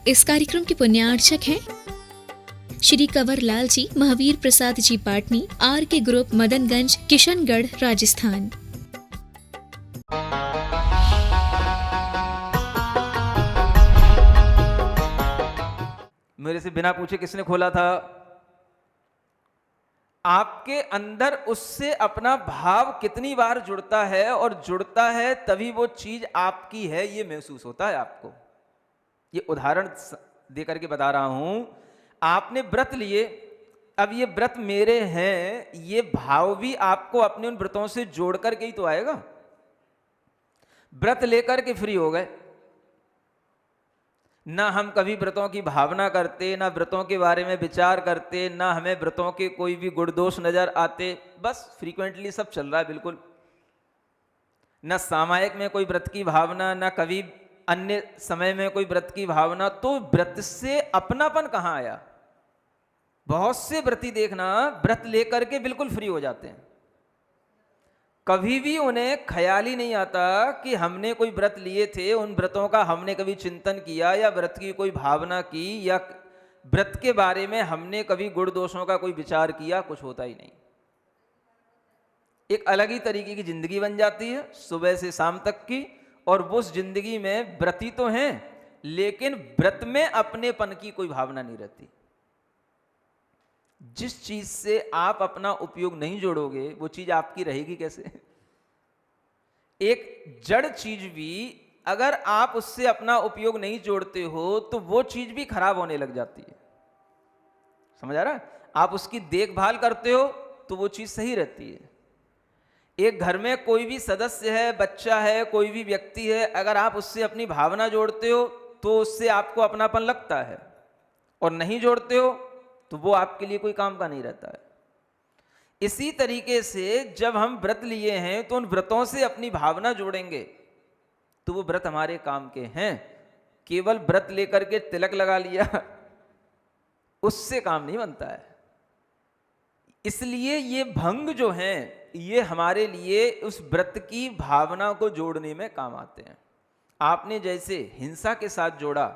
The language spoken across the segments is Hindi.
इस कार्यक्रम के पुण्यार्चक हैं श्री कंवर लाल जी, महावीर प्रसाद जी पाटनी, आर के ग्रुप, मदनगंज, किशनगढ़, राजस्थान। मेरे से बिना पूछे किसने खोला था? आपके अंदर उससे अपना भाव कितनी बार जुड़ता है, और जुड़ता है तभी वो चीज आपकी है ये महसूस होता है आपको। ये उदाहरण दे करके बता रहा हूं। आपने व्रत लिए, अब ये व्रत मेरे हैं, ये भाव भी आपको अपने उन व्रतों से जोड़ करके ही तो आएगा। व्रत लेकर के फ्री हो गए, ना हम कभी व्रतों की भावना करते, ना व्रतों के बारे में विचार करते, ना हमें व्रतों के कोई भी गुण दोष नजर आते, बस फ्रीक्वेंटली सब चल रहा है बिल्कुल। ना सामायिक में कोई व्रत की भावना, ना कभी अन्य समय में कोई व्रत की भावना। तो व्रत से अपनापन कहां आया? बहुत से व्रती देखना व्रत लेकर के बिल्कुल फ्री हो जाते हैं, कभी भी उन्हें ख्याल ही नहीं आता कि हमने कोई व्रत लिए थे, उन व्रतों का हमने कभी चिंतन किया, या व्रत की कोई भावना की, या व्रत के बारे में हमने कभी गुण दोषों का कोई विचार किया। कुछ होता ही नहीं। एक अलग ही तरीके की जिंदगी बन जाती है सुबह से शाम तक की, और उस जिंदगी में व्रती तो हैं लेकिन व्रत में अपनेपन की कोई भावना नहीं रहती। जिस चीज से आप अपना उपयोग नहीं जोड़ोगे वो चीज आपकी रहेगी कैसे? एक जड़ चीज भी अगर आप उससे अपना उपयोग नहीं जोड़ते हो तो वो चीज भी खराब होने लग जाती है। समझ आ रहा है? आप उसकी देखभाल करते हो तो वो चीज सही रहती है। एक घर में कोई भी सदस्य है, बच्चा है, कोई भी व्यक्ति है, अगर आप उससे अपनी भावना जोड़ते हो तो उससे आपको अपनापन लगता है, और नहीं जोड़ते हो तो वो आपके लिए कोई काम का नहीं रहता है। इसी तरीके से जब हम व्रत लिए हैं तो उन व्रतों से अपनी भावना जोड़ेंगे तो वो व्रत हमारे काम के हैं। केवल व्रत लेकर के तिलक लगा लिया उससे काम नहीं बनता है। इसलिए ये भंग जो हैं ये हमारे लिए उस व्रत की भावना को जोड़ने में काम आते हैं। आपने जैसे हिंसा के साथ जोड़ा,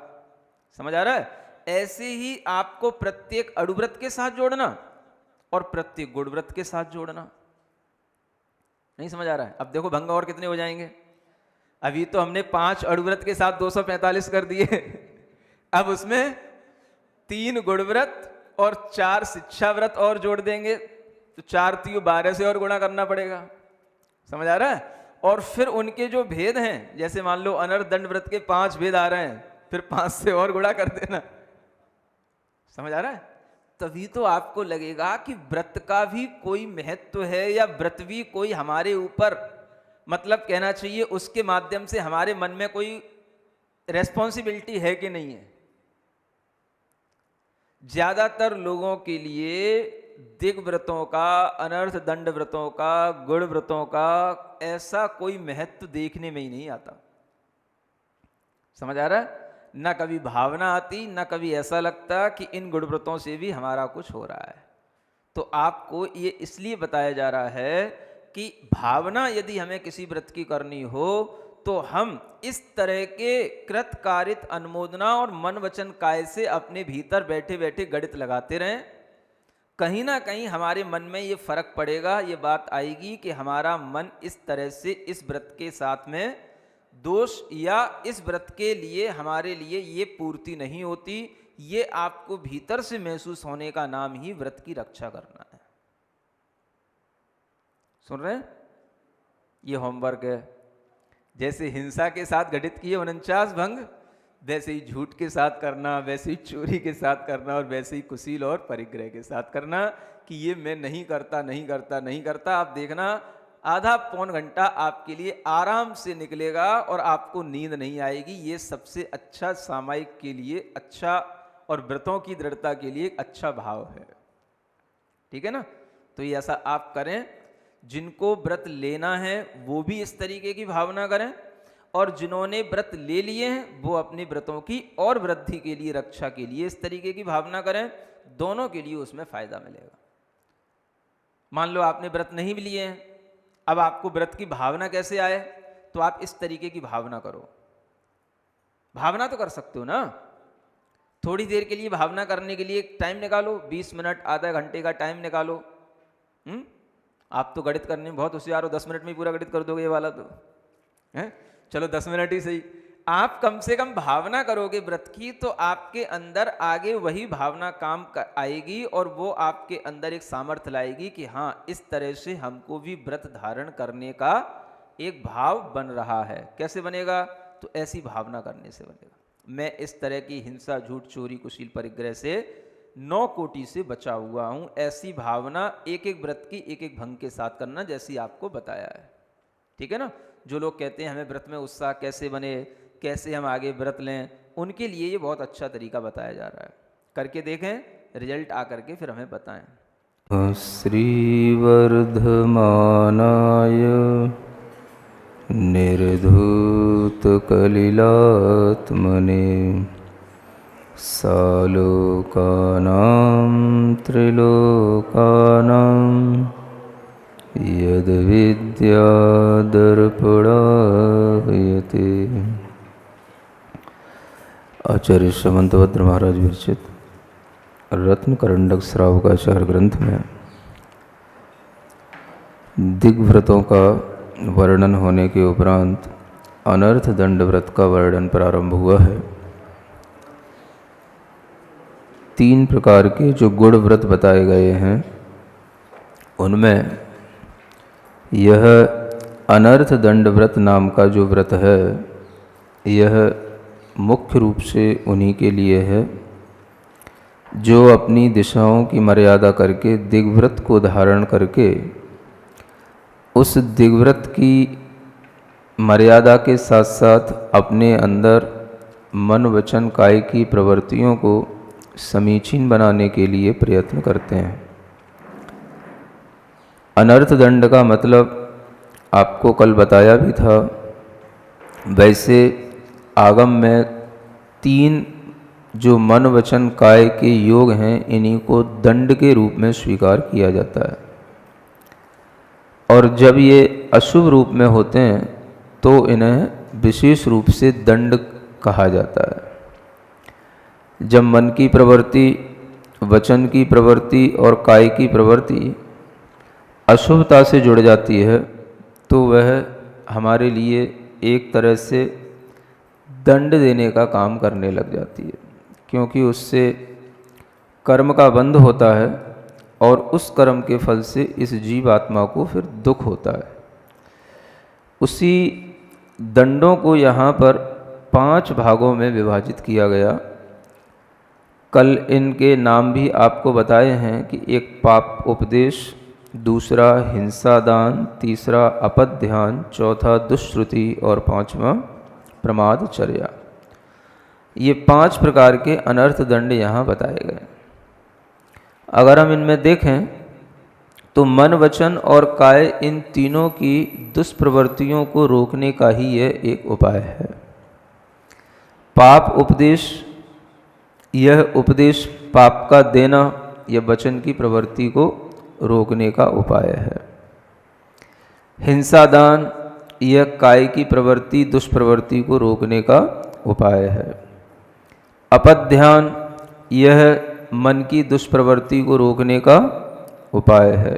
समझ आ रहा है, ऐसे ही आपको प्रत्येक अड़ुव्रत के साथ जोड़ना और प्रत्येक गुणव्रत के साथ जोड़ना। नहीं समझ आ रहा है? अब देखो भंग और कितने हो जाएंगे। अभी तो हमने 5 अड़ुव्रत के साथ 245 कर दिए अब उसमें 3 गुणव्रत और 4 शिक्षा व्रत और जोड़ देंगे तो 4 3 12 से और गुणा करना पड़ेगा। समझ आ रहा है? और फिर उनके जो भेद हैं, जैसे मान लो अनर्थ दंड व्रत के 5 भेद आ रहे हैं, फिर 5 से और गुणा कर देना। समझ आ रहा है? तभी तो आपको लगेगा कि व्रत का भी कोई महत्व है, या व्रत भी कोई हमारे ऊपर, मतलब कहना चाहिए उसके माध्यम से हमारे मन में कोई रेस्पॉन्सिबिलिटी है कि नहीं है। ज्यादातर लोगों के लिए दिग व्रतों का, अनर्थ दंड व्रतों का, गुण व्रतों का ऐसा कोई महत्व देखने में ही नहीं आता। समझ आ रहा है? ना कभी भावना आती, ना कभी ऐसा लगता कि इन गुण व्रतों से भी हमारा कुछ हो रहा है। तो आपको ये इसलिए बताया जा रहा है कि भावना यदि हमें किसी व्रत की करनी हो तो हम इस तरह के कृत कारित अनुमोदना और मन वचन काय से अपने भीतर बैठे बैठे गणित लगाते रहें। कहीं ना कहीं हमारे मन में ये फर्क पड़ेगा, ये बात आएगी कि हमारा मन इस तरह से इस व्रत के साथ में दोष या इस व्रत के लिए हमारे लिए ये पूर्ति नहीं होती। ये आपको भीतर से महसूस होने का नाम ही व्रत की रक्षा करना है। सुन रहे हैं? ये होमवर्क है। जैसे हिंसा के साथ घटित किए 49 भंग, वैसे ही झूठ के साथ करना, वैसे ही चोरी के साथ करना, और वैसे ही कुशील और परिग्रह के साथ करना कि ये मैं नहीं करता नहीं करता नहीं करता। आप देखना आधा पौन घंटा आपके लिए आराम से निकलेगा और आपको नींद नहीं आएगी। ये सबसे अच्छा सामायिक के लिए अच्छा, और व्रतों की दृढ़ता के लिए अच्छा भाव है। ठीक है ना? तो ये ऐसा आप करें। जिनको व्रत लेना है वो भी इस तरीके की भावना करें, और जिन्होंने व्रत ले लिए हैं वो अपने व्रतों की और वृद्धि के लिए, रक्षा के लिए इस तरीके की भावना करें। दोनों के लिए उसमें फायदा मिलेगा। मान लो आपने व्रत नहीं भी लिए हैं, अब आपको व्रत की भावना कैसे आए? तो आप इस तरीके की भावना करो। भावना तो कर सकते हो ना, थोड़ी देर के लिए भावना करने के लिए टाइम निकालो, 20 मिनट आधा घंटे का टाइम निकालो। आप तो गणित करने में बहुत होशियार हो, 10 मिनट में ही पूरा गणित कर दोगे ये वाला तो है। चलो 10 मिनट ही सही, आप कम से कम भावना करोगे व्रत की, तो आपके अंदर आगे वही भावना काम आएगी और वो आपके अंदर एक सामर्थ्य लाएगी कि हाँ इस तरह से हमको भी व्रत धारण करने का एक भाव बन रहा है। कैसे बनेगा? तो ऐसी भावना करने से बनेगा। मैं इस तरह की हिंसा, झूठ, चोरी, कुशील, परिग्रह से 9 कोटि से बचा हुआ हूँ। ऐसी भावना एक एक व्रत की एक एक भंग के साथ करना, जैसी आपको बताया है। ठीक है ना? जो लोग कहते हैं हमें व्रत में उत्साह कैसे बने, कैसे हम आगे व्रत लें, उनके लिए ये बहुत अच्छा तरीका बताया जा रहा है। करके देखें, रिजल्ट आकर के फिर हमें बताएं। श्रीवर्धमानाय निर्धूतकलिलात्मने सालोकानां त्रिलोकानां यद्विद्यादर्पणायते। आचार्य समंतभद्र महाराज विरचित रत्नकरंडक श्रावकाचार ग्रंथ में दिग्व्रतों का वर्णन होने के उपरांत अनर्थ दंड व्रत का वर्णन प्रारंभ हुआ है। 3 प्रकार के जो गुण व्रत बताए गए हैं, उनमें यह अनर्थ दंड व्रत नाम का जो व्रत है, यह मुख्य रूप से उन्हीं के लिए है जो अपनी दिशाओं की मर्यादा करके दिग्व्रत को धारण करके उस दिग्व्रत की मर्यादा के साथ साथ अपने अंदर मन, वचन, काय की प्रवृत्तियों को समीचीन बनाने के लिए प्रयत्न करते हैं। अनर्थ दंड का मतलब आपको कल बताया भी था। वैसे आगम में 3 जो मन, वचन, काय के योग हैं, इन्हीं को दंड के रूप में स्वीकार किया जाता है। और जब ये अशुभ रूप में होते हैं तो इन्हें विशेष रूप से दंड कहा जाता है। जब मन की प्रवृत्ति, वचन की प्रवृत्ति और काय की प्रवृत्ति अशुभता से जुड़ जाती है तो वह हमारे लिए एक तरह से दंड देने का काम करने लग जाती है, क्योंकि उससे कर्म का बंध होता है और उस कर्म के फल से इस जीवात्मा को फिर दुख होता है। उसी दंडों को यहाँ पर 5 भागों में विभाजित किया गया। कल इनके नाम भी आपको बताए हैं कि एक पाप उपदेश, दूसरा हिंसा दान, तीसरा अपध्यान, चौथा दुष्श्रुति और 5वां प्रमादचर्या। ये 5 प्रकार के अनर्थ दंड यहाँ बताए गए। अगर हम इनमें देखें तो मन, वचन और काय, इन तीनों की दुष्प्रवृत्तियों को रोकने का ही यह एक उपाय है। पाप उपदेश, यह उपदेश पाप का देना या वचन की प्रवृत्ति को रोकने का उपाय है। हिंसा दान, यह काय की प्रवृत्ति, दुष्प्रवृत्ति को रोकने का उपाय है। अपध्यान, यह मन की दुष्प्रवृत्ति को रोकने का उपाय है।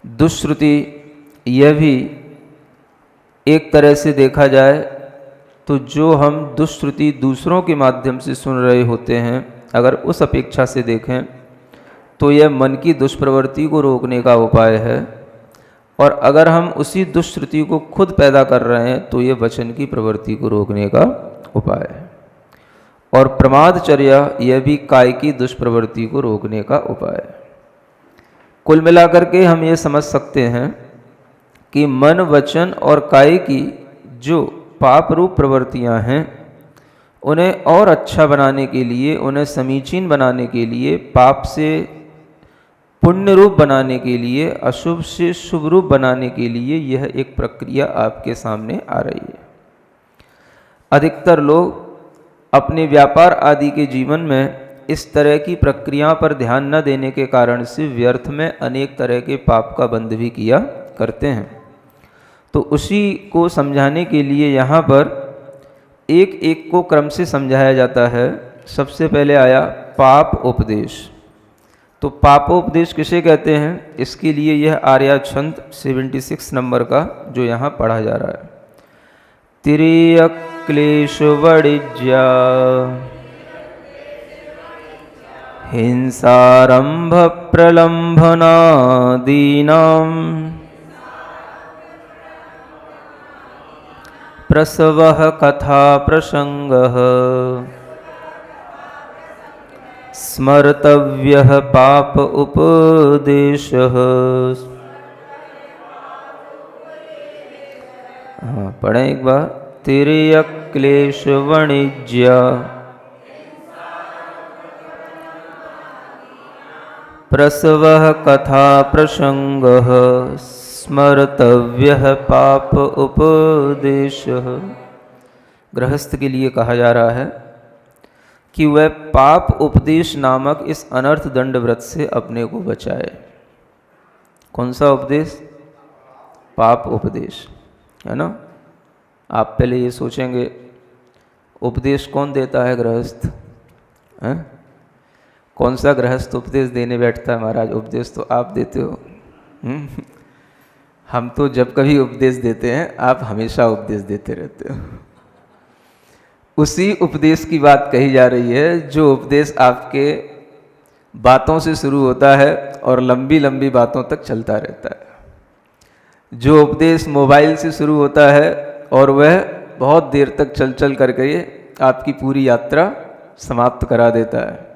दुष्श्रुति, यह भी एक तरह से देखा जाए तो जो हम दुष्श्रुति दूसरों के माध्यम से सुन रहे होते हैं, अगर उस अपेक्षा से देखें तो यह मन की दुष्प्रवृत्ति को रोकने का उपाय है। और अगर हम उसी दुष्श्रुति को खुद पैदा कर रहे हैं तो यह वचन की प्रवृत्ति को रोकने का उपाय है। और प्रमादचर्या, यह भी काय की दुष्प्रवृत्ति को रोकने का उपाय है। कुल मिलाकर के हम ये समझ सकते हैं कि मन, वचन और काय की जो पाप रूप प्रवृत्तियां हैं, उन्हें और अच्छा बनाने के लिए, उन्हें समीचीन बनाने के लिए, पाप से पुण्य रूप बनाने के लिए, अशुभ से शुभ रूप बनाने के लिए यह एक प्रक्रिया आपके सामने आ रही है। अधिकतर लोग अपने व्यापार आदि के जीवन में इस तरह की प्रक्रिया पर ध्यान न देने के कारण से व्यर्थ में अनेक तरह के पाप का बंध भी किया करते हैं। तो उसी को समझाने के लिए यहाँ पर एक एक को क्रम से समझाया जाता है सबसे पहले आया पाप उपदेश। तो पापोपदेश किसे कहते हैं, इसके लिए यह आर्या छंद 76 नंबर का जो यहाँ पढ़ा जा रहा है। तिर्यक क्लेश वणिज्या हिंसारंभ प्रलंभनादीनां प्रसवः कथा प्रसंगः स्मर्तव्यः पाप उपदेशः। हाँ, पढ़ें एक बार। तिर्यक क्लेश वणिज्या प्रसवः कथा प्रसंगः स्मर्तव्यः पाप उपदेशः। गृहस्थ के लिए कहा जा रहा है कि वह पाप उपदेश नामक इस अनर्थ दंड व्रत से अपने को बचाए। कौन सा उपदेश? पाप उपदेश, है ना। आप पहले ये सोचेंगे उपदेश कौन देता है? गृहस्थ। हैं? कौन सा गृहस्थ उपदेश देने बैठता है? महाराज उपदेश तो आप देते हो। हम तो जब कभी उपदेश देते हैं आप हमेशा उपदेश देते रहते हो। उसी उपदेश की बात कही जा रही है जो उपदेश आपके बातों से शुरू होता है और लंबी लंबी बातों तक चलता रहता है। जो उपदेश मोबाइल से शुरू होता है और वह बहुत देर तक चल चल करके आपकी पूरी यात्रा समाप्त करा देता है।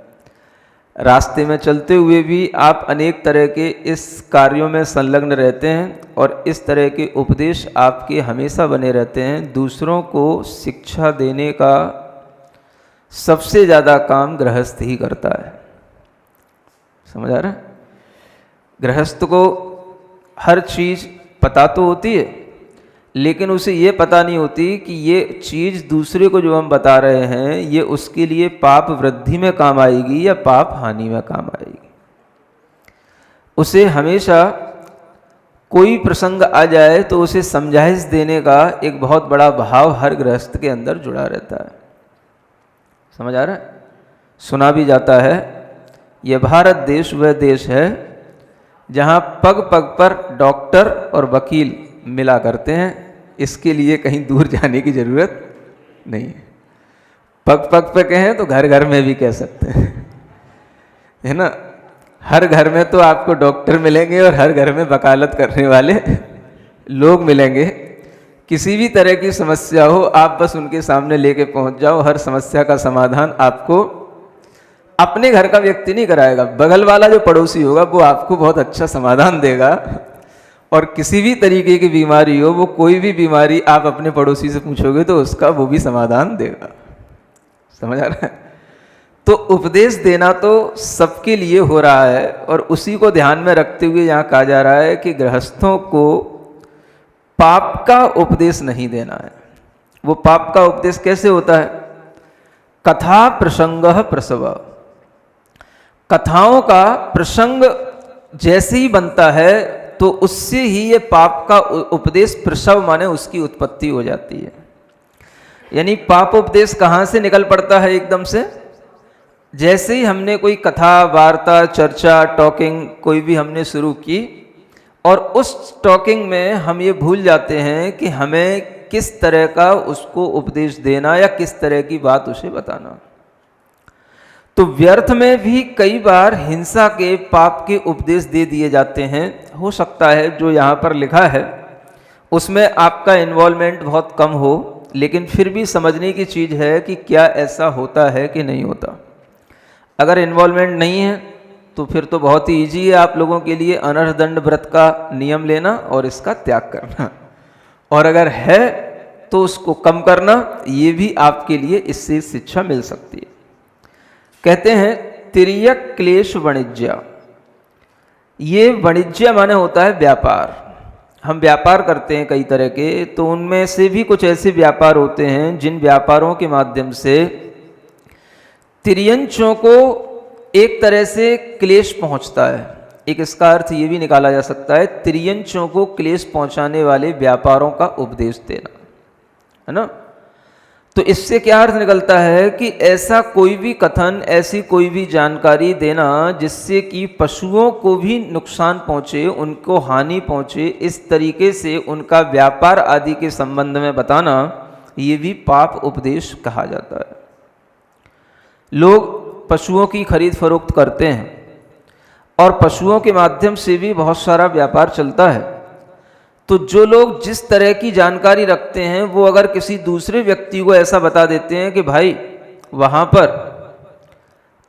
रास्ते में चलते हुए भी आप अनेक तरह के इस कार्यों में संलग्न रहते हैं और इस तरह के उपदेश आपके हमेशा बने रहते हैं। दूसरों को शिक्षा देने का सबसे ज़्यादा काम गृहस्थ ही करता है। समझ आ रहा है? गृहस्थ को हर चीज़ पता तो होती है, लेकिन उसे ये पता नहीं होती कि ये चीज़ दूसरे को जो हम बता रहे हैं ये उसके लिए पाप वृद्धि में काम आएगी या पाप हानि में काम आएगी। उसे हमेशा कोई प्रसंग आ जाए तो उसे समझाइश देने का एक बहुत बड़ा भाव हर गृहस्थ के अंदर जुड़ा रहता है। समझ आ रहा है? सुना भी जाता है यह भारत देश वह देश है जहाँ पग पग पर डॉक्टर और वकील मिला करते हैं। इसके लिए कहीं दूर जाने की जरूरत नहीं है। पग पग पे कहें तो घर घर में भी कह सकते हैं, है ना। हर घर में तो आपको डॉक्टर मिलेंगे और हर घर में वकालत करने वाले लोग मिलेंगे। किसी भी तरह की समस्या हो आप बस उनके सामने लेके पहुंच जाओ, हर समस्या का समाधान आपको अपने घर का व्यक्ति नहीं कराएगा, बगल वाला जो पड़ोसी होगा वो आपको बहुत अच्छा समाधान देगा। और किसी भी तरीके की बीमारी हो, वो कोई भी बीमारी आप अपने पड़ोसी से पूछोगे तो उसका वो भी समाधान देगा। समझ आ रहा है? तो उपदेश देना तो सबके लिए हो रहा है और उसी को ध्यान में रखते हुए यहाँ कहा जा रहा है कि गृहस्थों को पाप का उपदेश नहीं देना है। वो पाप का उपदेश कैसे होता है? कथा प्रसंगः प्रसव। कथाओं का प्रसंग जैसे ही बनता है तो उससे ही ये पाप का उपदेश प्रसव माने उसकी उत्पत्ति हो जाती है। यानी पाप उपदेश कहाँ से निकल पड़ता है? एकदम से जैसे ही हमने कोई कथा वार्ता चर्चा टॉकिंग कोई भी हमने शुरू की और उस टॉकिंग में हम ये भूल जाते हैं कि हमें किस तरह का उसको उपदेश देना या किस तरह की बात उसे बताना। तो व्यर्थ में भी कई बार हिंसा के पाप के उपदेश दे दिए जाते हैं। हो सकता है जो यहाँ पर लिखा है उसमें आपका इन्वॉल्वमेंट बहुत कम हो, लेकिन फिर भी समझने की चीज़ है कि क्या ऐसा होता है कि नहीं होता। अगर इन्वॉल्वमेंट नहीं है तो फिर तो बहुत ही ईजी है आप लोगों के लिए अनर्थ दंड व्रत का नियम लेना और इसका त्याग करना, और अगर है तो उसको कम करना। ये भी आपके लिए इससे शिक्षा मिल सकती है। कहते हैं तिर्यक क्लेश वणिज्या। ये वणिज्य माने होता है व्यापार। हम व्यापार करते हैं कई तरह के, तो उनमें से भी कुछ ऐसे व्यापार होते हैं जिन व्यापारों के माध्यम से तिर्यंचों को एक तरह से क्लेश पहुंचता है। एक इसका अर्थ ये भी निकाला जा सकता है तिर्यंचों को क्लेश पहुंचाने वाले व्यापारों का उपदेश देना, है ना। तो इससे क्या अर्थ निकलता है कि ऐसा कोई भी कथन, ऐसी कोई भी जानकारी देना जिससे कि पशुओं को भी नुकसान पहुंचे, उनको हानि पहुंचे, इस तरीके से उनका व्यापार आदि के संबंध में बताना, ये भी पाप उपदेश कहा जाता है। लोग पशुओं की खरीद फरोख्त करते हैं और पशुओं के माध्यम से भी बहुत सारा व्यापार चलता है। तो जो लोग जिस तरह की जानकारी रखते हैं वो अगर किसी दूसरे व्यक्ति को ऐसा बता देते हैं कि भाई वहाँ पर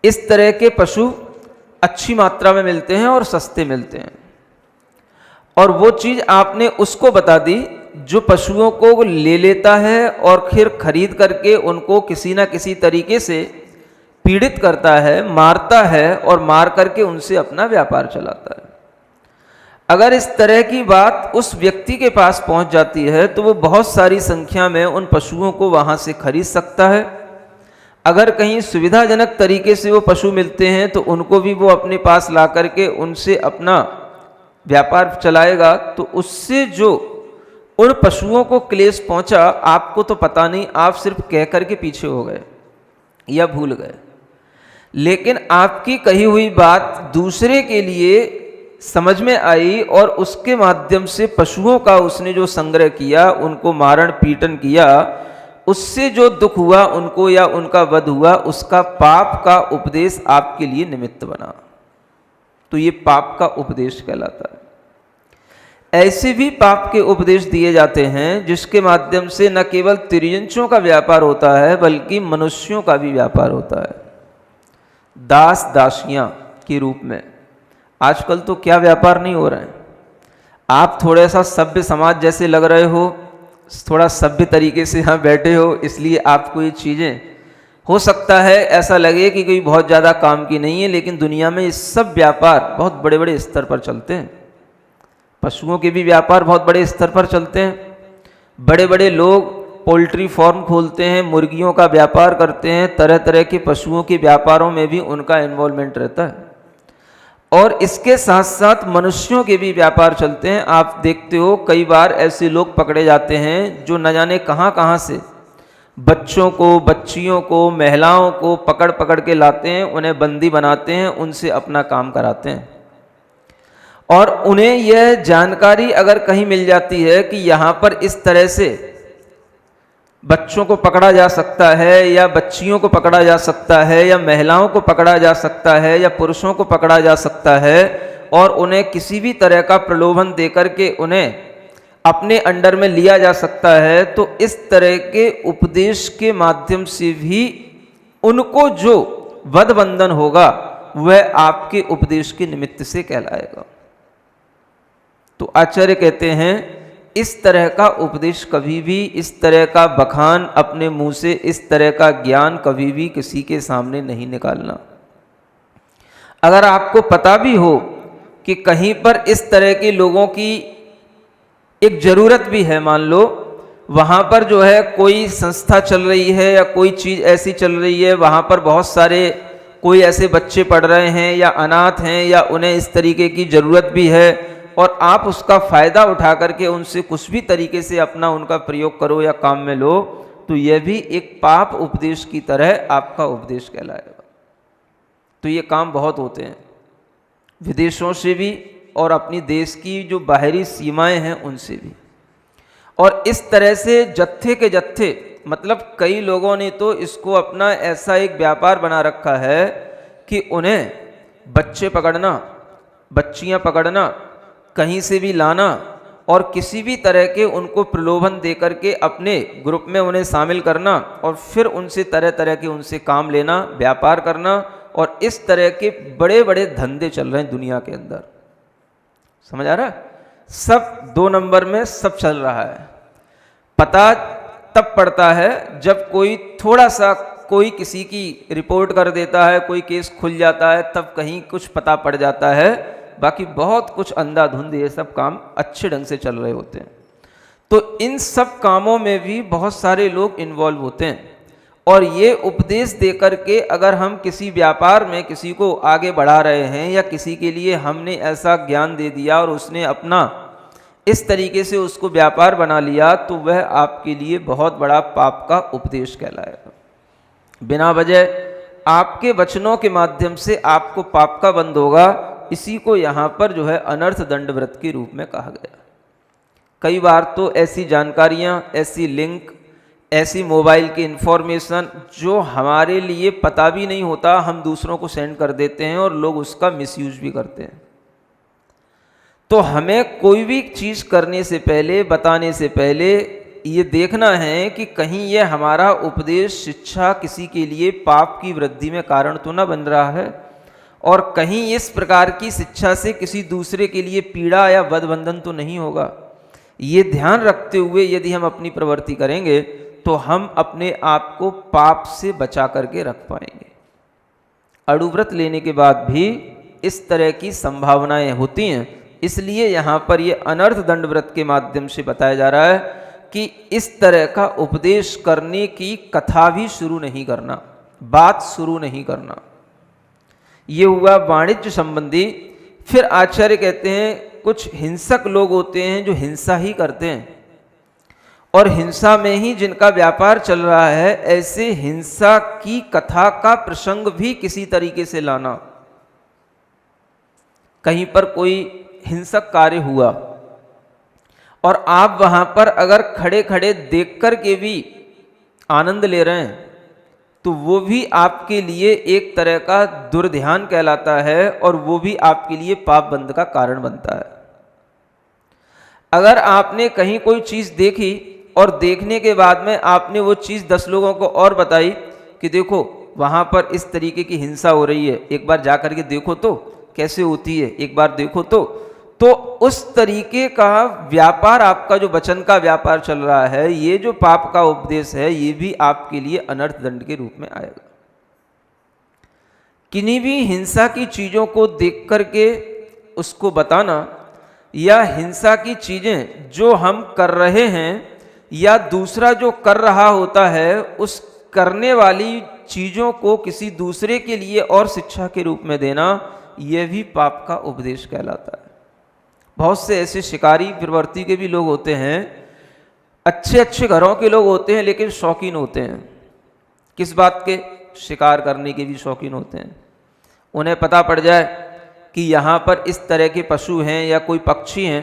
इस तरह के पशु अच्छी मात्रा में मिलते हैं और सस्ते मिलते हैं, और वो चीज़ आपने उसको बता दी जो पशुओं को ले लेता है और फिर खरीद करके उनको किसी ना किसी तरीके से पीड़ित करता है, मारता है और मार करके उनसे अपना व्यापार चलाता है। अगर इस तरह की बात उस व्यक्ति के पास पहुंच जाती है तो वो बहुत सारी संख्या में उन पशुओं को वहां से खरीद सकता है। अगर कहीं सुविधाजनक तरीके से वो पशु मिलते हैं तो उनको भी वो अपने पास ला करके उनसे अपना व्यापार चलाएगा। तो उससे जो उन पशुओं को क्लेश पहुंचा आपको तो पता नहीं, आप सिर्फ कह करके पीछे हो गए या भूल गए, लेकिन आपकी कही हुई बात दूसरे के लिए समझ में आई और उसके माध्यम से पशुओं का उसने जो संग्रह किया, उनको मारण पीटन किया, उससे जो दुख हुआ उनको या उनका वध हुआ, उसका पाप का उपदेश आपके लिए निमित्त बना। तो ये पाप का उपदेश कहलाता है। ऐसे भी पाप के उपदेश दिए जाते हैं जिसके माध्यम से न केवल तिर्यंचों का व्यापार होता है बल्कि मनुष्यों का भी व्यापार होता है। दास दासियां के रूप में आजकल तो क्या व्यापार नहीं हो रहे हैं। आप थोड़ा सा सभ्य समाज जैसे लग रहे हो, थोड़ा सभ्य तरीके से यहाँ बैठे हो, इसलिए आपको ये चीज़ें हो सकता है ऐसा लगे कि कोई बहुत ज़्यादा काम की नहीं है, लेकिन दुनिया में ये सब व्यापार बहुत बड़े बड़े स्तर पर चलते हैं। पशुओं के भी व्यापार बहुत बड़े स्तर पर चलते हैं। बड़े बड़े लोग पोल्ट्री फार्म खोलते हैं, मुर्गियों का व्यापार करते हैं, तरह तरह के पशुओं के व्यापारों में भी उनका इन्वॉल्वमेंट रहता है। और इसके साथ साथ मनुष्यों के भी व्यापार चलते हैं। आप देखते हो कई बार ऐसे लोग पकड़े जाते हैं जो न जाने कहाँ कहाँ से बच्चों को, बच्चियों को, महिलाओं को पकड़ पकड़ के लाते हैं, उन्हें बंदी बनाते हैं, उनसे अपना काम कराते हैं। और उन्हें यह जानकारी अगर कहीं मिल जाती है कि यहाँ पर इस तरह से बच्चों को पकड़ा जा सकता है या बच्चियों को पकड़ा जा सकता है या महिलाओं को पकड़ा जा सकता है या पुरुषों को पकड़ा जा सकता है, और उन्हें किसी भी तरह का प्रलोभन देकर के उन्हें अपने अंडर में लिया जा सकता है, तो इस तरह के उपदेश के माध्यम से भी उनको जो वध बंधन होगा वह आपके उपदेश के निमित्त से कहलाएगा। तो आचार्य कहते हैं इस तरह का उपदेश कभी भी, इस तरह का बखान अपने मुंह से, इस तरह का ज्ञान कभी भी किसी के सामने नहीं निकालना। अगर आपको पता भी हो कि कहीं पर इस तरह के लोगों की एक जरूरत भी है, मान लो वहाँ पर जो है कोई संस्था चल रही है या कोई चीज़ ऐसी चल रही है, वहाँ पर बहुत सारे कोई ऐसे बच्चे पढ़ रहे हैं या अनाथ हैं या उन्हें इस तरीके की ज़रूरत भी है, और आप उसका फ़ायदा उठा करके उनसे कुछ भी तरीके से अपना उनका प्रयोग करो या काम में लो, तो यह भी एक पाप उपदेश की तरह आपका उपदेश कहलाएगा। तो ये काम बहुत होते हैं विदेशों से भी और अपनी देश की जो बाहरी सीमाएं हैं उनसे भी। और इस तरह से जत्थे के जत्थे, मतलब कई लोगों ने तो इसको अपना ऐसा एक व्यापार बना रखा है कि उन्हें बच्चे पकड़ना, बच्चियां पकड़ना, कहीं से भी लाना और किसी भी तरह के उनको प्रलोभन दे करके अपने ग्रुप में उन्हें शामिल करना और फिर उनसे तरह तरह के उनसे काम लेना, व्यापार करना, और इस तरह के बड़े बड़े धंधे चल रहे हैं दुनिया के अंदर। समझ आ रहा है? सब 2 नंबर में सब चल रहा है। पता तब पड़ता है जब कोई थोड़ा सा कोई किसी की रिपोर्ट कर देता है, कोई केस खुल जाता है, तब कहीं कुछ पता पड़ जाता है। बाकी बहुत कुछ अंधाधुंध ये सब काम अच्छे ढंग से चल रहे होते हैं। तो इन सब कामों में भी बहुत सारे लोग इन्वॉल्व होते हैं, और ये उपदेश दे करके अगर हम किसी व्यापार में किसी को आगे बढ़ा रहे हैं या किसी के लिए हमने ऐसा ज्ञान दे दिया और उसने अपना इस तरीके से उसको व्यापार बना लिया तो वह आपके लिए बहुत बड़ा पाप का उपदेश कहलाएगा। बिना वजह आपके वचनों के माध्यम से आपको पाप का बंध होगा। इसी को यहाँ पर जो है अनर्थ दंड व्रत के रूप में कहा गया। कई बार तो ऐसी जानकारियाँ, ऐसी लिंक, ऐसी मोबाइल की इन्फॉर्मेशन जो हमारे लिए पता भी नहीं होता, हम दूसरों को सेंड कर देते हैं और लोग उसका मिसयूज भी करते हैं। तो हमें कोई भी चीज़ करने से पहले, बताने से पहले ये देखना है कि कहीं ये हमारा उपदेश, शिक्षा किसी के लिए पाप की वृद्धि में कारण तो न बन रहा है, और कहीं इस प्रकार की शिक्षा से किसी दूसरे के लिए पीड़ा या बंधन तो नहीं होगा। ये ध्यान रखते हुए यदि हम अपनी प्रवृत्ति करेंगे तो हम अपने आप को पाप से बचा करके रख पाएंगे। अड़ुव्रत लेने के बाद भी इस तरह की संभावनाएं होती हैं, इसलिए यहाँ पर ये अनर्थ दंड व्रत के माध्यम से बताया जा रहा है कि इस तरह का उपदेश करने की कथा भी शुरू नहीं करना, बात शुरू नहीं करना। ये हुआ वाणिज्य संबंधी। फिर आचार्य कहते हैं कुछ हिंसक लोग होते हैं जो हिंसा ही करते हैं, और हिंसा में ही जिनका व्यापार चल रहा है, ऐसे हिंसा की कथा का प्रसंग भी किसी तरीके से लाना। कहीं पर कोई हिंसक कार्य हुआ और आप वहां पर अगर खड़े खड़े देख कर के भी आनंद ले रहे हैं तो वो भी आपके लिए एक तरह का दुर्ध्यान कहलाता है, और वो भी आपके लिए पाप बंध का कारण बनता है। अगर आपने कहीं कोई चीज़ देखी और देखने के बाद में आपने वो चीज़ 10 लोगों को और बताई कि देखो वहाँ पर इस तरीके की हिंसा हो रही है, एक बार जा कर के देखो तो कैसे होती है, एक बार देखो तो उस तरीके का व्यापार, आपका जो वचन का व्यापार चल रहा है, ये जो पाप का उपदेश है, ये भी आपके लिए अनर्थ दंड के रूप में आएगा। किन्हीं भी हिंसा की चीज़ों को देख करके उसको बताना, या हिंसा की चीज़ें जो हम कर रहे हैं या दूसरा जो कर रहा होता है, उस करने वाली चीज़ों को किसी दूसरे के लिए और शिक्षा के रूप में देना, यह भी पाप का उपदेश कहलाता है। बहुत से ऐसे शिकारी प्रवृत्ति के भी लोग होते हैं, अच्छे अच्छे घरों के लोग होते हैं, लेकिन शौकीन होते हैं। किस बात के? शिकार करने के भी शौकीन होते हैं। उन्हें पता पड़ जाए कि यहाँ पर इस तरह के पशु हैं या कोई पक्षी हैं,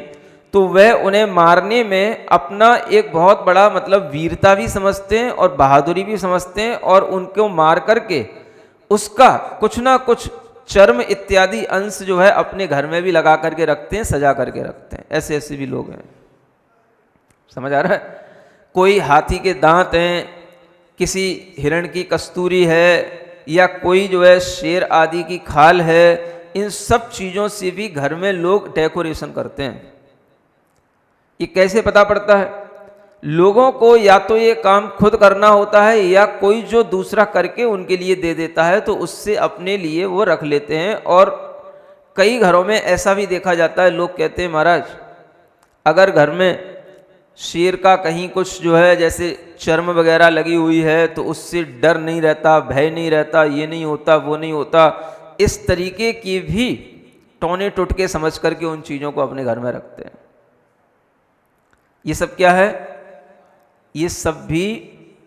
तो वह उन्हें मारने में अपना एक बहुत बड़ा मतलब वीरता भी समझते हैं और बहादुरी भी समझते हैं, और उनको मार करके उसका कुछ ना कुछ चर्म इत्यादि अंश जो है अपने घर में भी लगा करके रखते हैं, सजा करके रखते हैं। ऐसे ऐसे भी लोग हैं। समझ आ रहा है? कोई हाथी के दांत हैं, किसी हिरण की कस्तूरी है, या कोई जो है शेर आदि की खाल है, इन सब चीज़ों से भी घर में लोग डेकोरेशन करते हैं। ये कैसे पता पड़ता है? लोगों को या तो ये काम खुद करना होता है, या कोई जो दूसरा करके उनके लिए दे देता है, तो उससे अपने लिए वो रख लेते हैं। और कई घरों में ऐसा भी देखा जाता है, लोग कहते हैं महाराज अगर घर में शेर का कहीं कुछ जो है जैसे चर्म वगैरह लगी हुई है तो उससे डर नहीं रहता, भय नहीं रहता, ये नहीं होता, वो नहीं होता। इस तरीके की भी टोने टुटके समझ करके उन चीज़ों को अपने घर में रखते हैं। ये सब क्या है? ये सब भी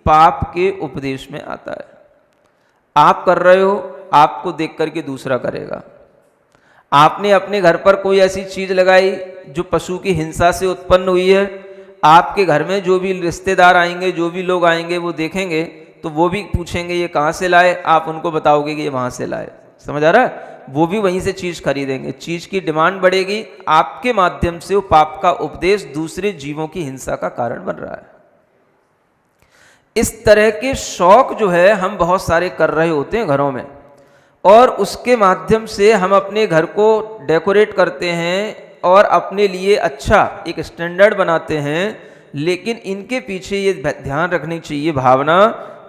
पाप के उपदेश में आता है। आप कर रहे हो, आपको देख करके दूसरा करेगा। आपने अपने घर पर कोई ऐसी चीज लगाई जो पशु की हिंसा से उत्पन्न हुई है, आपके घर में जो भी रिश्तेदार आएंगे, जो भी लोग आएंगे, वो देखेंगे तो वो भी पूछेंगे ये कहाँ से लाए, आप उनको बताओगे कि ये वहाँ से लाए। समझ आ रहा है? वो भी वहीं से चीज़ खरीदेंगे, चीज़ की डिमांड बढ़ेगी, आपके माध्यम से वो पाप का उपदेश दूसरे जीवों की हिंसा का कारण बन रहा है। इस तरह के शौक जो है हम बहुत सारे कर रहे होते हैं घरों में, और उसके माध्यम से हम अपने घर को डेकोरेट करते हैं और अपने लिए अच्छा एक स्टैंडर्ड बनाते हैं। लेकिन इनके पीछे ये ध्यान रखनी चाहिए भावना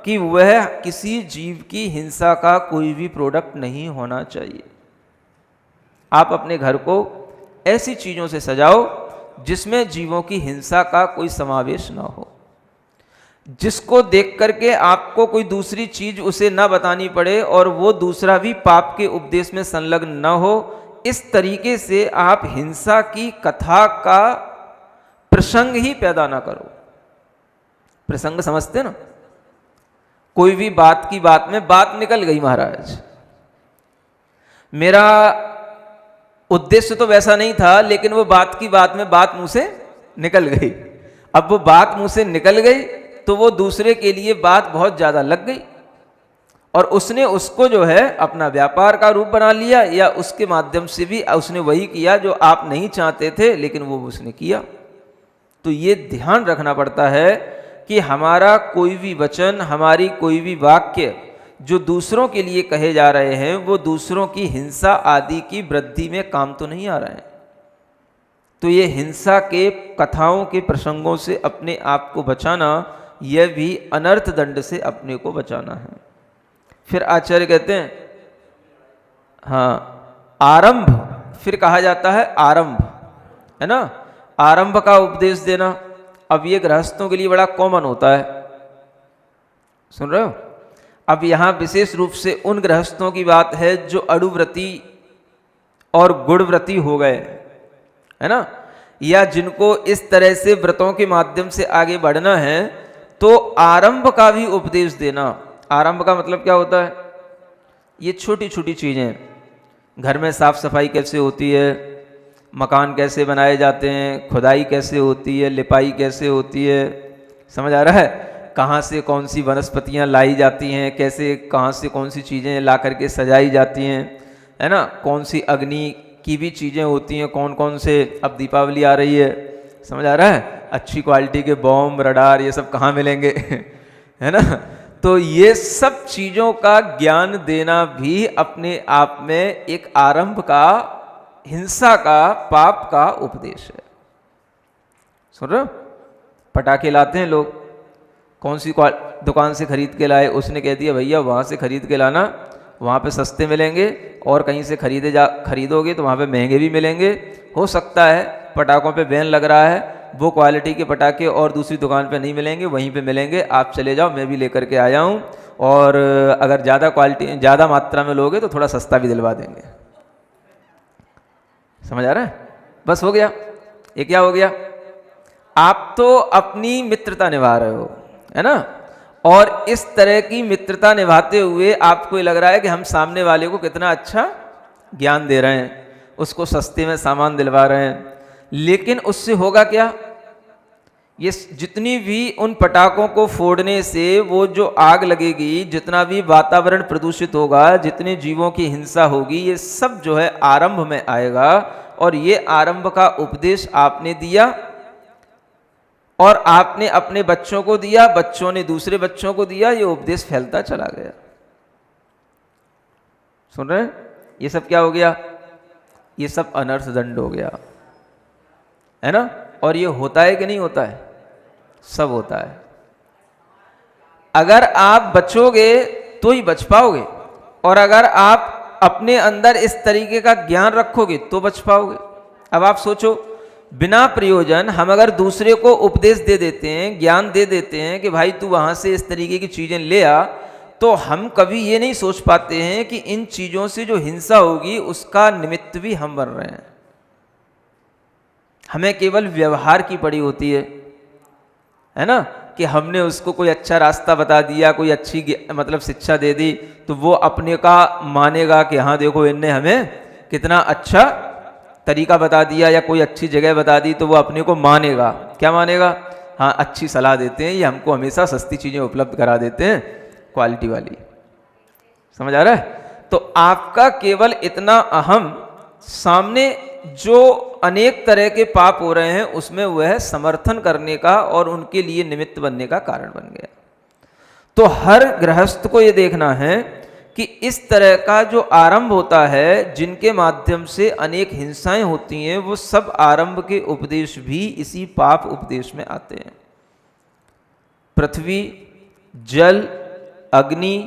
कि वह किसी जीव की हिंसा का कोई भी प्रोडक्ट नहीं होना चाहिए। आप अपने घर को ऐसी चीज़ों से सजाओ जिसमें जीवों की हिंसा का कोई समावेश ना हो, जिसको देख करके आपको कोई दूसरी चीज उसे ना बतानी पड़े और वो दूसरा भी पाप के उपदेश में संलग्न न हो। इस तरीके से आप हिंसा की कथा का प्रसंग ही पैदा ना करो। प्रसंग समझते ना, कोई भी बात की बात में बात निकल गई महाराज, मेरा उद्देश्य तो वैसा नहीं था, लेकिन वो बात की बात में बात मुंह से निकल गई। अब वो बात मुंह से निकल गई तो वो दूसरे के लिए बात बहुत ज्यादा लग गई और उसने उसको जो है अपना व्यापार का रूप बना लिया, या उसके माध्यम से भी उसने वही किया जो आप नहीं चाहते थे, लेकिन वो उसने किया। तो ये ध्यान रखना पड़ता है कि हमारा कोई भी वचन, हमारी कोई भी वाक्य जो दूसरों के लिए कहे जा रहे हैं, वो दूसरों की हिंसा आदि की वृद्धि में काम तो नहीं आ रहे हैं। तो ये हिंसा के कथाओं के प्रसंगों से अपने आप को बचाना, यह भी अनर्थ दंड से अपने को बचाना है। फिर आचार्य कहते हैं, हाँ, आरंभ फिर कहा जाता है, आरंभ है ना, आरंभ का उपदेश देना। अब ये गृहस्थों के लिए बड़ा कॉमन होता है, सुन रहे हो। अब यहां विशेष रूप से उन गृहस्थों की बात है जो अड़ुव्रती और गुणव्रती हो गए, है ना, या जिनको इस तरह से व्रतों के माध्यम से आगे बढ़ना है, तो आरंभ का भी उपदेश देना। आरंभ का मतलब क्या होता है? ये छोटी छोटी चीजें, घर में साफ सफाई कैसे होती है, मकान कैसे बनाए जाते हैं, खुदाई कैसे होती है, लिपाई कैसे होती है, समझ आ रहा है, कहाँ से कौन सी वनस्पतियाँ लाई जाती हैं, कैसे कहाँ से कौन सी चीज़ें ला करके सजाई जाती हैं, है ना, कौन सी अग्नि की भी चीज़ें होती हैं, कौन कौन से, अब दीपावली आ रही है, समझ आ रहा है, अच्छी क्वालिटी के बॉम्ब, रडार, ये सब कहाँ मिलेंगे है ना। तो ये सब चीज़ों का ज्ञान देना भी अपने आप में एक आरंभ का, हिंसा का, पाप का उपदेश है। सुन रहे हो, पटाखे लाते हैं लोग, कौन सी दुकान से खरीद के लाए, उसने कह दिया भैया वहाँ से खरीद के लाना, वहाँ पे सस्ते मिलेंगे, और कहीं से खरीदोगे तो वहाँ पे महंगे भी मिलेंगे। हो सकता है पटाखों पे बैन लग रहा है, वो क्वालिटी के पटाखे और दूसरी दुकान पे नहीं मिलेंगे, वहीं पे मिलेंगे, आप चले जाओ, मैं भी लेकर के आया हूँ, और अगर ज़्यादा क्वालिटी, ज़्यादा मात्रा में लोगे तो थोड़ा सस्ता भी दिलवा देंगे। समझ आ रहा है? बस हो गया। ये क्या हो गया? आप तो अपनी मित्रता निभा रहे हो, है ना, और इस तरह की मित्रता निभाते हुए आपको ये लग रहा है कि हम सामने वाले को कितना अच्छा ज्ञान दे रहे हैं, उसको सस्ते में सामान दिलवा रहे हैं, लेकिन उससे होगा क्या? ये जितनी भी उन पटाखों को फोड़ने से वो जो आग लगेगी, जितना भी वातावरण प्रदूषित होगा, जितने जीवों की हिंसा होगी, ये सब जो है आरंभ में आएगा। और ये आरंभ का उपदेश आपने दिया, और आपने अपने बच्चों को दिया, बच्चों ने दूसरे बच्चों को दिया, ये उपदेश फैलता चला गया। सुन रहे हैं? ये सब क्या हो गया? ये सब अनर्थ दंड हो गया, है ना। और ये होता है कि नहीं होता है? सब होता है। अगर आप बचोगे तो ही बच पाओगे, और अगर आप अपने अंदर इस तरीके का ज्ञान रखोगे तो बच पाओगे। अब आप सोचो, बिना प्रयोजन हम अगर दूसरे को उपदेश दे देते हैं, ज्ञान दे देते हैं कि भाई तू वहां से इस तरीके की चीजें ले आ, तो हम कभी ये नहीं सोच पाते हैं कि इन चीजों से जो हिंसा होगी उसका निमित्त भी हम बन रहे हैं। हमें केवल व्यवहार की पड़ी होती है ना, कि हमने उसको कोई अच्छा रास्ता बता दिया, कोई अच्छी मतलब शिक्षा दे दी, तो वो अपने का मानेगा कि हाँ देखो इनने हमें कितना अच्छा तरीका बता दिया, या कोई अच्छी जगह बता दी, तो वो अपने को मानेगा। क्या मानेगा? हाँ, अच्छी सलाह देते हैं, ये हमको हमेशा सस्ती चीज़ें उपलब्ध करा देते हैं, क्वालिटी वाली। समझ आ रहा है? तो आपका केवल इतना अहम, सामने जो अनेक तरह के पाप हो रहे हैं उसमें वह समर्थन करने का और उनके लिए निमित्त बनने का कारण बन गया। तो हर गृहस्थ को यह देखना है कि इस तरह का जो आरंभ होता है, जिनके माध्यम से अनेक हिंसाएं होती हैं, वो सब आरंभ के उपदेश भी इसी पाप उपदेश में आते हैं। पृथ्वी, जल, अग्नि,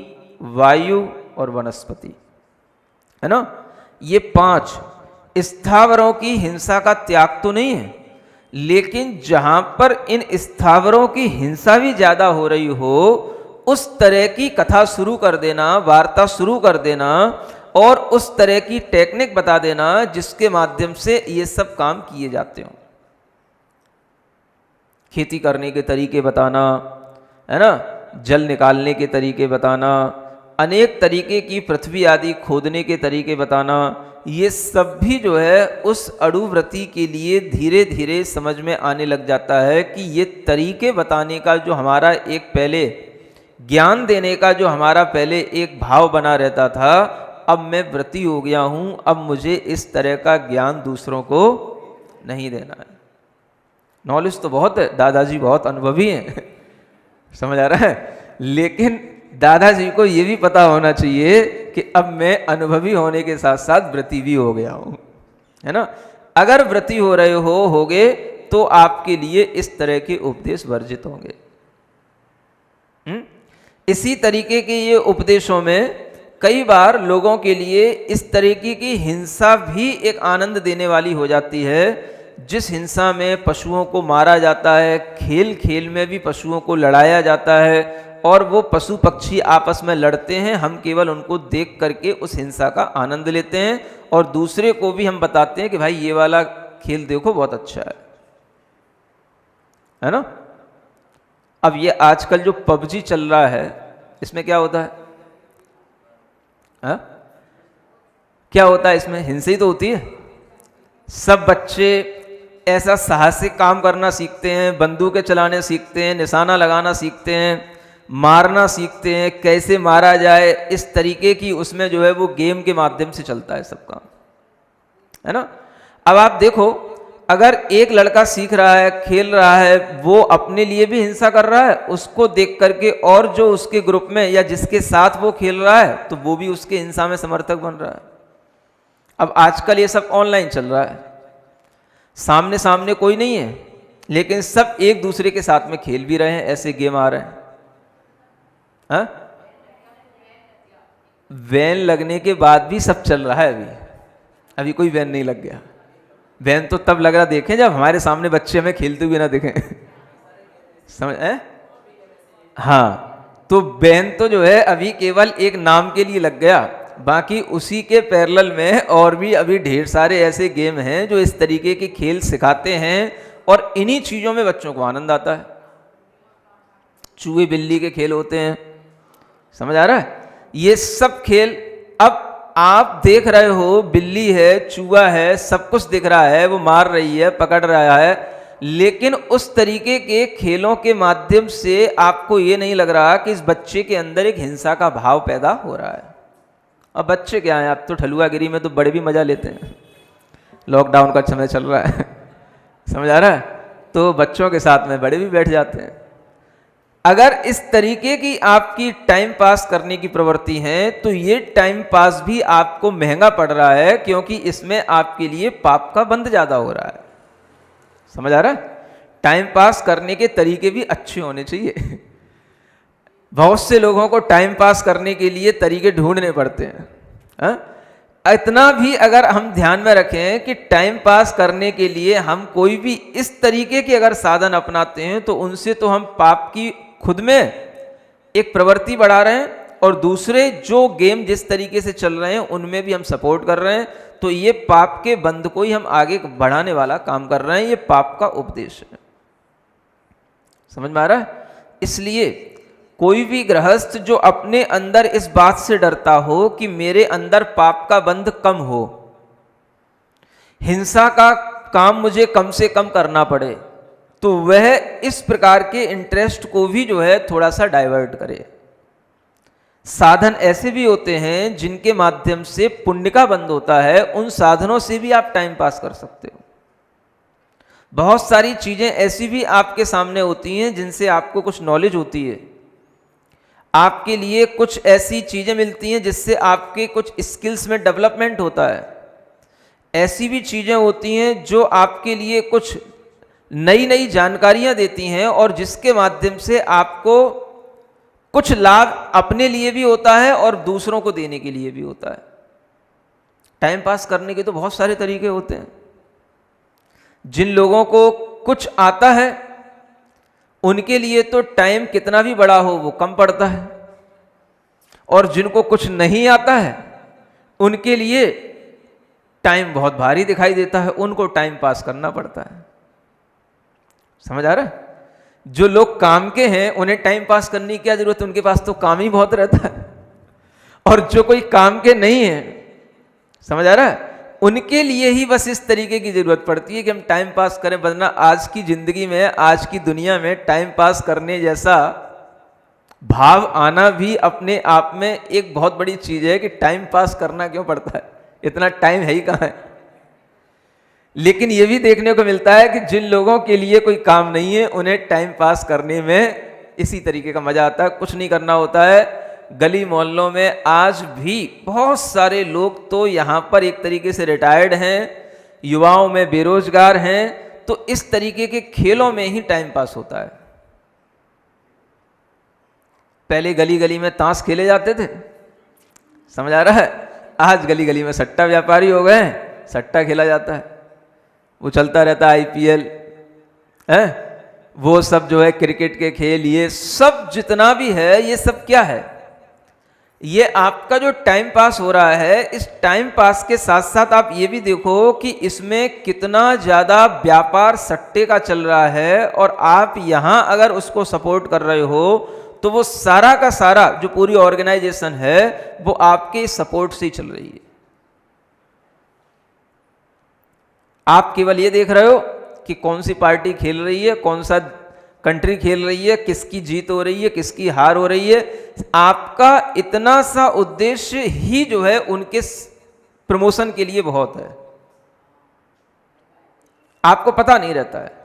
वायु और वनस्पति, है ना, ये 5 स्थावरों की हिंसा का त्याग तो नहीं है, लेकिन जहां पर इन स्थावरों की हिंसा भी ज्यादा हो रही हो, उस तरह की कथा शुरू कर देना, वार्ता शुरू कर देना, और उस तरह की टेक्निक बता देना जिसके माध्यम से ये सब काम किए जाते हो। खेती करने के तरीके बताना, है ना, जल निकालने के तरीके बताना, अनेक तरीके की पृथ्वी आदि खोदने के तरीके बताना, ये सब भी जो है उस अणुव्रती के लिए धीरे धीरे समझ में आने लग जाता है कि ये तरीके बताने का जो हमारा एक पहले ज्ञान देने का जो हमारा पहले एक भाव बना रहता था, अब मैं व्रती हो गया हूँ, अब मुझे इस तरह का ज्ञान दूसरों को नहीं देना है। नॉलेज तो बहुत है, दादाजी बहुत अनुभवी हैं समझ आ रहा है, लेकिन दादाजी को ये भी पता होना चाहिए कि अब मैं अनुभवी होने के साथ साथ व्रती भी हो गया हूँ, है ना। अगर व्रती हो रहे होगे तो आपके लिए इस तरह के उपदेश वर्जित होंगे। इसी तरीके के ये उपदेशों में कई बार लोगों के लिए इस तरीके की हिंसा भी एक आनंद देने वाली हो जाती है, जिस हिंसा में पशुओं को मारा जाता है, खेल खेल में भी पशुओं को लड़ाया जाता है और वो पशु पक्षी आपस में लड़ते हैं, हम केवल उनको देख करके उस हिंसा का आनंद लेते हैं और दूसरे को भी हम बताते हैं कि भाई ये वाला खेल देखो बहुत अच्छा है ना। अब ये आजकल जो पबजी चल रहा है, इसमें क्या होता है? हा? क्या होता है इसमें? हिंसा ही तो होती है। सब बच्चे ऐसा साहसिक काम करना सीखते हैं, बंदूकें चलाने सीखते हैं, निशाना लगाना सीखते हैं, मारना सीखते हैं, कैसे मारा जाए, इस तरीके की उसमें जो है वो गेम के माध्यम से चलता है सब काम, है ना। अब आप देखो, अगर एक लड़का सीख रहा है, खेल रहा है, वो अपने लिए भी हिंसा कर रहा है, उसको देख करके और जो उसके ग्रुप में या जिसके साथ वो खेल रहा है तो वो भी उसके हिंसा में समर्थक बन रहा है। अब आजकल ये सब ऑनलाइन चल रहा है, सामने सामने कोई नहीं है, लेकिन सब एक दूसरे के साथ में खेल भी रहे हैं, ऐसे गेम आ रहे हैं। हाँ? वैन लगने के बाद भी सब चल रहा है। अभी कोई वैन नहीं लग गया। वैन तो तब लग रहा देखें जब हमारे सामने बच्चे हमें खेलते हुए ना देखें समझ है? हाँ, तो वैन तो जो है अभी केवल एक नाम के लिए लग गया, बाकी उसी के पैरेलल में और भी अभी ढेर सारे ऐसे गेम हैं जो इस तरीके के खेल सिखाते हैं और इन्हीं चीजों में बच्चों को आनंद आता है। चूहे बिल्ली के खेल होते हैं, समझ आ रहा है? ये सब खेल अब आप देख रहे हो, बिल्ली है, चूहा है, सब कुछ दिख रहा है, वो मार रही है, पकड़ रहा है, लेकिन उस तरीके के खेलों के माध्यम से आपको ये नहीं लग रहा कि इस बच्चे के अंदर एक हिंसा का भाव पैदा हो रहा है। अब बच्चे क्या हैं, अब तो ठलुआगिरी में तो बड़े भी मजा लेते हैं, लॉकडाउन का समय चल रहा है समझ आ रहा है, तो बच्चों के साथ में बड़े भी बैठ जाते हैं। अगर इस तरीके की आपकी टाइम पास करने की प्रवृत्ति है तो ये टाइम पास भी आपको महंगा पड़ रहा है, क्योंकि इसमें आपके लिए पाप का बंध ज्यादा हो रहा है। समझ आ रहा है? टाइम पास करने के तरीके भी अच्छे होने चाहिए बहुत से लोगों को टाइम पास करने के लिए तरीके ढूंढने पड़ते हैं। हा? इतना भी अगर हम ध्यान में रखें कि टाइम पास करने के लिए हम कोई भी इस तरीके के अगर साधन अपनाते हैं तो उनसे तो हम पाप की खुद में एक प्रवृत्ति बढ़ा रहे हैं और दूसरे जो गेम जिस तरीके से चल रहे हैं उनमें भी हम सपोर्ट कर रहे हैं, तो ये पाप के बंध को ही हम आगे बढ़ाने वाला काम कर रहे हैं। ये पाप का उपदेश है। समझ में आ रहा है? इसलिए कोई भी गृहस्थ जो अपने अंदर इस बात से डरता हो कि मेरे अंदर पाप का बंध कम हो, हिंसा का काम मुझे कम से कम करना पड़े, तो वह इस प्रकार के इंटरेस्ट को भी जो है थोड़ा सा डाइवर्ट करे। साधन ऐसे भी होते हैं जिनके माध्यम से पुण्य का बंध होता है, उन साधनों से भी आप टाइम पास कर सकते हो। बहुत सारी चीजें ऐसी भी आपके सामने होती हैं जिनसे आपको कुछ नॉलेज होती है, आपके लिए कुछ ऐसी चीजें मिलती हैं जिससे आपके कुछ स्किल्स में डेवलपमेंट होता है। ऐसी भी चीजें होती हैं जो आपके लिए कुछ नई नई जानकारियां देती हैं और जिसके माध्यम से आपको कुछ लाभ अपने लिए भी होता है और दूसरों को देने के लिए भी होता है। टाइम पास करने के तो बहुत सारे तरीके होते हैं। जिन लोगों को कुछ आता है उनके लिए तो टाइम कितना भी बड़ा हो वो कम पड़ता है, और जिनको कुछ नहीं आता है उनके लिए टाइम बहुत भारी दिखाई देता है, उनको टाइम पास करना पड़ता है। समझ आ रहा है? जो लोग काम के हैं उन्हें टाइम पास करने की क्या जरूरत है, उनके पास तो काम ही बहुत रहता है। और जो कोई काम के नहीं है, समझ आ रहा है, उनके लिए ही बस इस तरीके की जरूरत पड़ती है कि हम टाइम पास करें। वरना आज की जिंदगी में, आज की दुनिया में टाइम पास करने जैसा भाव आना भी अपने आप में एक बहुत बड़ी चीज है कि टाइम पास करना क्यों पड़ता है, इतना टाइम है ही कहां है। लेकिन यह भी देखने को मिलता है कि जिन लोगों के लिए कोई काम नहीं है उन्हें टाइम पास करने में इसी तरीके का मजा आता है, कुछ नहीं करना होता है। गली मोहल्लों में आज भी बहुत सारे लोग तो यहां पर एक तरीके से रिटायर्ड हैं, युवाओं में बेरोजगार हैं, तो इस तरीके के खेलों में ही टाइम पास होता है। पहले गली गली में ताश खेले जाते थे, समझ आ रहा है, आज गली गली में सट्टा व्यापारी हो गए हैं, सट्टा खेला जाता है, वो चलता रहता है, आईपीएल है, वो सब जो है क्रिकेट के खेल, ये सब जितना भी है ये सब क्या है, ये आपका जो टाइम पास हो रहा है। इस टाइम पास के साथ साथ आप ये भी देखो कि इसमें कितना ज्यादा व्यापार सट्टे का चल रहा है, और आप यहां अगर उसको सपोर्ट कर रहे हो तो वो सारा का सारा जो पूरी ऑर्गेनाइजेशन है वो आपके सपोर्ट से ही चल रही है। आप केवल ये देख रहे हो कि कौन सी पार्टी खेल रही है, कौन सा कंट्री खेल रही है, किसकी जीत हो रही है, किसकी हार हो रही है। आपका इतना सा उद्देश्य ही जो है उनके प्रमोशन के लिए बहुत है, आपको पता नहीं रहता है।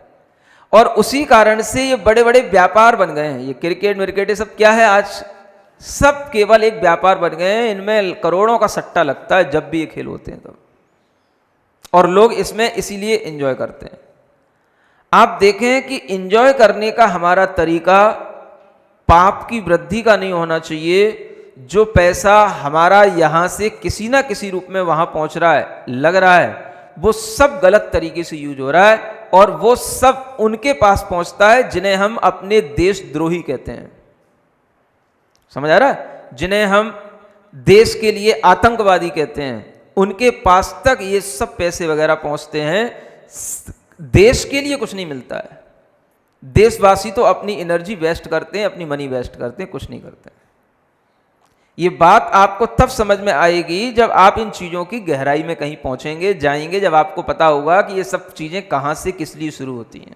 और उसी कारण से ये बड़े बड़े व्यापार बन गए हैं। ये क्रिकेट विकेट ये सब क्या है, आज सब केवल एक व्यापार बन गए हैं। इनमें करोड़ों का सट्टा लगता है जब भी ये खेल होते हैं तब, और लोग इसमें इसीलिए एंजॉय करते हैं। आप देखें कि एंजॉय करने का हमारा तरीका पाप की वृद्धि का नहीं होना चाहिए। जो पैसा हमारा यहां से किसी ना किसी रूप में वहां पहुंच रहा है, लग रहा है, वो सब गलत तरीके से यूज हो रहा है, और वो सब उनके पास पहुंचता है जिन्हें हम अपने देशद्रोही कहते हैं। समझ आ रहा है, जिन्हें हम देश के लिए आतंकवादी कहते हैं, उनके पास तक ये सब पैसे वगैरह पहुंचते हैं। देश के लिए कुछ नहीं मिलता है। देशवासी तो अपनी एनर्जी वेस्ट करते हैं, अपनी मनी वेस्ट करते हैं, कुछ नहीं करते हैं। ये बात आपको तब समझ में आएगी जब आप इन चीजों की गहराई में कहीं पहुंचेंगे, जाएंगे, जब आपको पता होगा कि ये सब चीजें कहां से किस लिए शुरू होती हैं।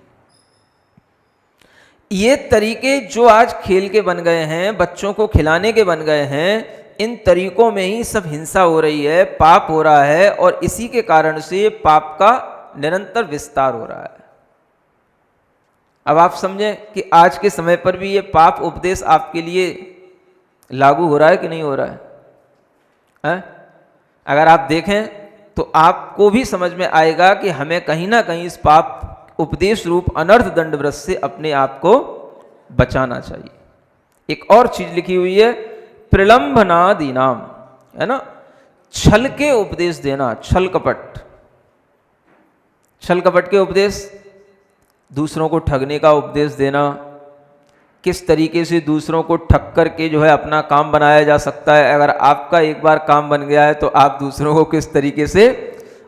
ये तरीके जो आज खेल के बन गए हैं, बच्चों को खिलाने के बन गए हैं, इन तरीकों में ही सब हिंसा हो रही है, पाप हो रहा है, और इसी के कारण से पाप का निरंतर विस्तार हो रहा है। अब आप समझें कि आज के समय पर भी ये पाप उपदेश आपके लिए लागू हो रहा है कि नहीं हो रहा है? अगर आप देखें तो आपको भी समझ में आएगा कि हमें कहीं ना कहीं इस पाप उपदेश रूप अनर्थ दंड व्रत से अपने आप को बचाना चाहिए। एक और चीज लिखी हुई है, प्रलंबनादीनाम, है ना, छल के उपदेश देना, छल कपट। छल कपट के उपदेश, दूसरों को ठगने का उपदेश देना, किस तरीके से दूसरों को ठग करके जो है अपना काम बनाया जा सकता है। अगर आपका एक बार काम बन गया है तो आप दूसरों को किस तरीके से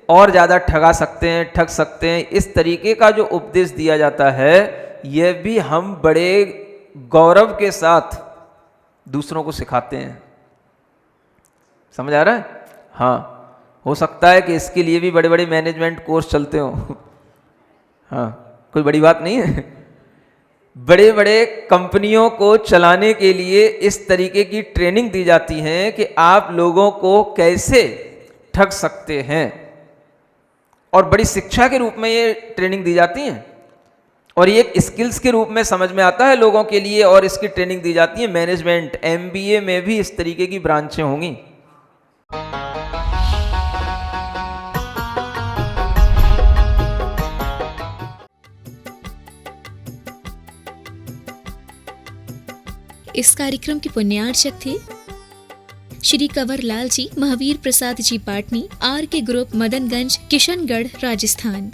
और ज़्यादा ठगा सकते हैं, ठग सकते हैं, इस तरीके का जो उपदेश दिया जाता है, यह भी हम बड़े गौरव के साथ दूसरों को सिखाते हैं। समझ आ रहा है? हाँ, हो सकता है कि इसके लिए भी बड़े बड़े मैनेजमेंट कोर्स चलते हों। हाँ, कोई बड़ी बात नहीं है। बड़े बड़े कंपनियों को चलाने के लिए इस तरीके की ट्रेनिंग दी जाती है कि आप लोगों को कैसे ठग सकते हैं, और बड़ी शिक्षा के रूप में ये ट्रेनिंग दी जाती है, और ये एक स्किल्स के रूप में समझ में आता है लोगों के लिए, और इसकी ट्रेनिंग दी जाती है। मैनेजमेंट एमबीए में भी इस तरीके की ब्रांचें होंगी। इस कार्यक्रम के पुण्यार्चक थे श्री कंवर लाल जी, महावीर प्रसाद जी पाटनी, आर के ग्रुप, मदनगंज, किशनगढ़, राजस्थान।